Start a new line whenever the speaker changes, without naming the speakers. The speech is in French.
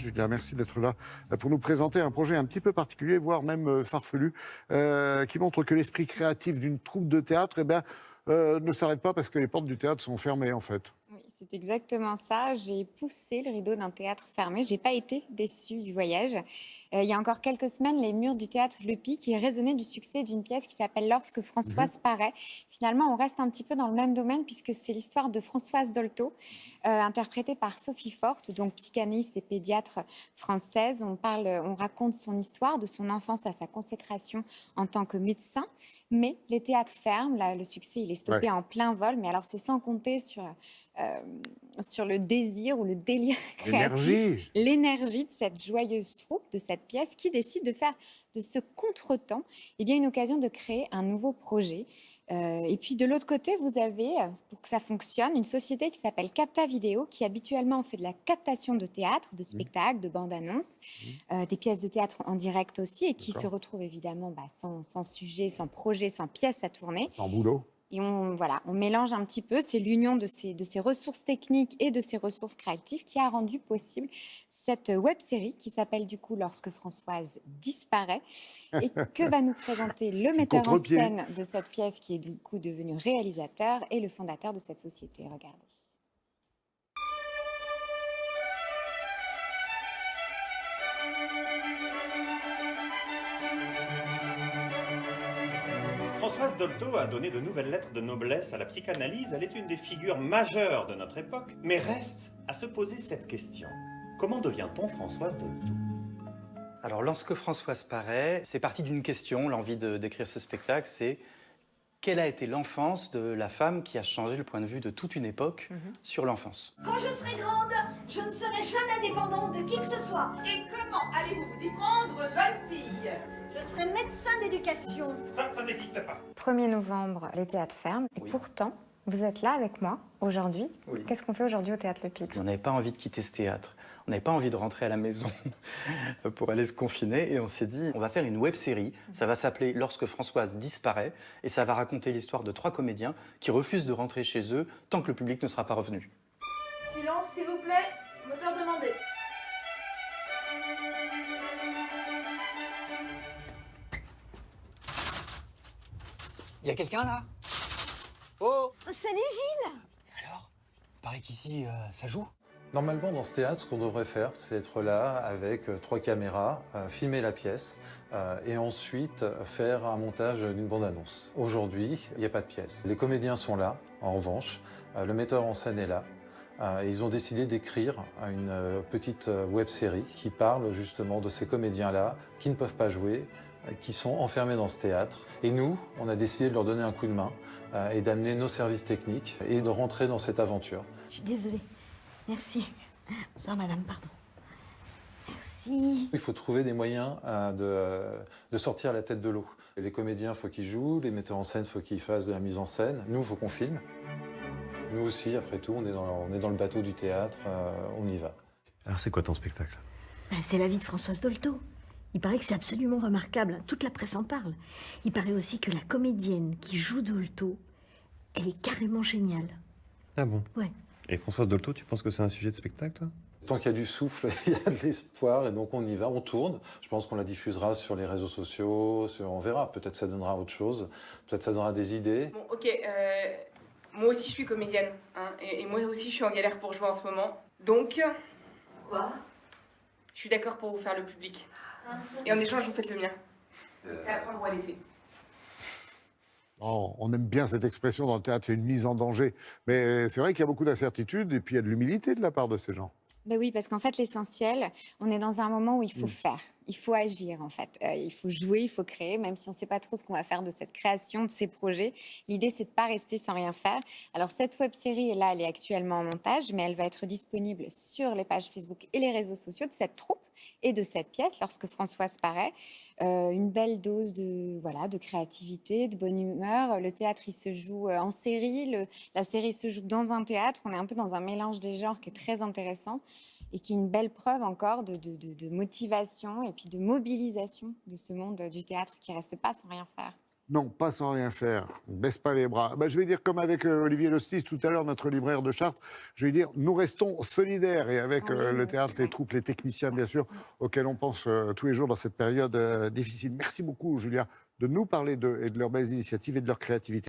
Julia, merci d'être là pour nous présenter un projet un petit peu particulier, voire même farfelu, qui montre que l'esprit créatif d'une troupe de théâtre ne s'arrête pas parce que les portes du théâtre sont fermées en fait.
Oui, c'est exactement ça. J'ai poussé le rideau d'un théâtre fermé. J'ai pas été déçue du voyage. Il y a encore quelques semaines, les murs du théâtre Le Pic, qui résonnaient du succès d'une pièce qui s'appelle Lorsque
Mhm.
Françoise paraît. Finalement, on reste un petit peu dans le même domaine puisque c'est l'histoire de Françoise Dolto, interprétée par Sophie Forte, donc psychanalyste et pédiatre française. On raconte son histoire de son enfance à sa consécration en tant que médecin. Mais les théâtres ferment. Là, le succès, il est
Ouais.
stoppé en plein vol. Mais alors, c'est sans compter euh, sur le désir ou le délire créatif,
L'énergie.
l'énergie de cette joyeuse troupe, de cette pièce qui décide de faire de ce contretemps une occasion de créer un nouveau projet. Et puis de l'autre côté, vous avez, pour que ça fonctionne, une société qui s'appelle Capta Vidéo, qui habituellement fait de la captation de théâtre, de
Mhm.
spectacles, de bandes annonces,
Mhm.
des pièces de théâtre en direct aussi, et qui se
D'accord.
retrouve évidemment sans sujet, sans projet, sans pièce à tourner.
Sans boulot.
Et on mélange un petit peu, c'est l'union de ces ressources techniques et de ces ressources créatives qui a rendu possible cette web-série qui s'appelle du coup Lorsque Françoise disparaît et que va nous présenter le
C'est le
metteur en
contre-pied.
scène de cette pièce qui est du coup devenu réalisateur et le fondateur de cette société. Regardez.
Françoise Dolto a donné de nouvelles lettres de noblesse à la psychanalyse. Elle est une des figures majeures de notre époque, mais reste à se poser cette question. Comment devient-on Françoise Dolto?
Alors, lorsque Françoise paraît, c'est parti d'une question, l'envie d'écrire ce spectacle, c'est quelle a été l'enfance de la femme qui a changé le point de vue de toute une époque sur l'enfance.
Quand je serai grande, je ne serai jamais dépendante de qui que ce soit.
Et comment allez-vous vous y prendre, jeune fille?
Je serai médecin d'éducation.
Ça n'existe pas.
1er novembre, les théâtres ferment. Et
Oui.
pourtant, vous êtes là avec moi aujourd'hui.
Oui.
Qu'est-ce qu'on fait aujourd'hui au Théâtre Le Pic?
On n'avait pas envie de quitter ce théâtre, on n'avait pas envie de rentrer à la maison pour aller se confiner, et on s'est dit, on va faire une web-série, ça va s'appeler Lorsque Françoise disparaît, et ça va raconter l'histoire de 3 comédiens qui refusent de rentrer chez eux tant que le public ne sera pas revenu.
Silence, s'il vous plaît. Moteur demandé.
Y a quelqu'un là? Oh!
Salut Gilles.
Alors? Paraît qu'ici, ça joue?
Normalement, dans ce théâtre, ce qu'on devrait faire, c'est être là avec 3 caméras, filmer la pièce et ensuite faire un montage d'une bande-annonce. Aujourd'hui, il n'y a pas de pièce. Les comédiens sont là, en revanche. Le metteur en scène est là. Et ils ont décidé d'écrire une petite web-série qui parle justement de ces comédiens-là qui ne peuvent pas jouer, qui sont enfermés dans ce théâtre. Et nous, on a décidé de leur donner un coup de main et d'amener nos services techniques et de rentrer dans cette aventure.
Je suis désolée. Merci. Bonsoir madame, pardon. Merci.
Il faut trouver des moyens de sortir la tête de l'eau. Les comédiens, il faut qu'ils jouent, les metteurs en scène, il faut qu'ils fassent de la mise en scène. Nous, il faut qu'on filme. Nous aussi, après tout, on est dans le bateau du théâtre, on y va.
Alors c'est quoi ton spectacle?
C'est la vie de Françoise Dolto. Il paraît que c'est absolument remarquable. Toute la presse en parle. Il paraît aussi que la comédienne qui joue Dolto, elle est carrément géniale.
Ah bon?
Ouais.
Et Françoise Dolto, tu penses que c'est un sujet de spectacle, toi?
Tant qu'il y a du souffle, il y a de l'espoir, et donc on y va, on tourne. Je pense qu'on la diffusera sur les réseaux sociaux, on verra. Peut-être ça donnera autre chose, peut-être ça donnera des idées.
Bon, ok, moi aussi je suis comédienne, hein, et moi aussi je suis en galère pour jouer en ce moment. Donc,
Quoi?
je suis d'accord pour vous faire le public. Et en échange, vous faites le mien. C'est à prendre ou à laisser.
Oh, on aime bien cette expression dans le théâtre, il y a une mise en danger. Mais c'est vrai qu'il y a beaucoup d'incertitudes et puis il y a de l'humilité de la part de ces gens.
Ben oui, parce qu'en fait, l'essentiel, on est dans un moment où il faut
Mm.
faire, il faut agir en fait. Il faut jouer, il faut créer, même si on ne sait pas trop ce qu'on va faire de cette création, de ces projets. L'idée, c'est de ne pas rester sans rien faire. Alors, cette web-série, là, elle est actuellement en montage, mais elle va être disponible sur les pages Facebook et les réseaux sociaux de cette troupe et de cette pièce, Lorsque Françoise paraît. Une belle dose de créativité, de bonne humeur. Le théâtre, il se joue en série. La série se joue dans un théâtre. On est un peu dans un mélange des genres qui est très intéressant et qui est une belle preuve encore de motivation et puis de mobilisation de ce monde du théâtre qui reste pas sans rien faire.
Non, pas sans rien faire. On ne baisse pas les bras. Ben, je vais dire comme avec Olivier Lostis tout à l'heure, notre libraire de Chartres, je vais dire nous restons solidaires et avec le théâtre, les troupes, les techniciens bien sûr, auxquels on pense tous les jours dans cette période difficile. Merci beaucoup Julia de nous parler d'eux et de leurs belles initiatives et de leur créativité.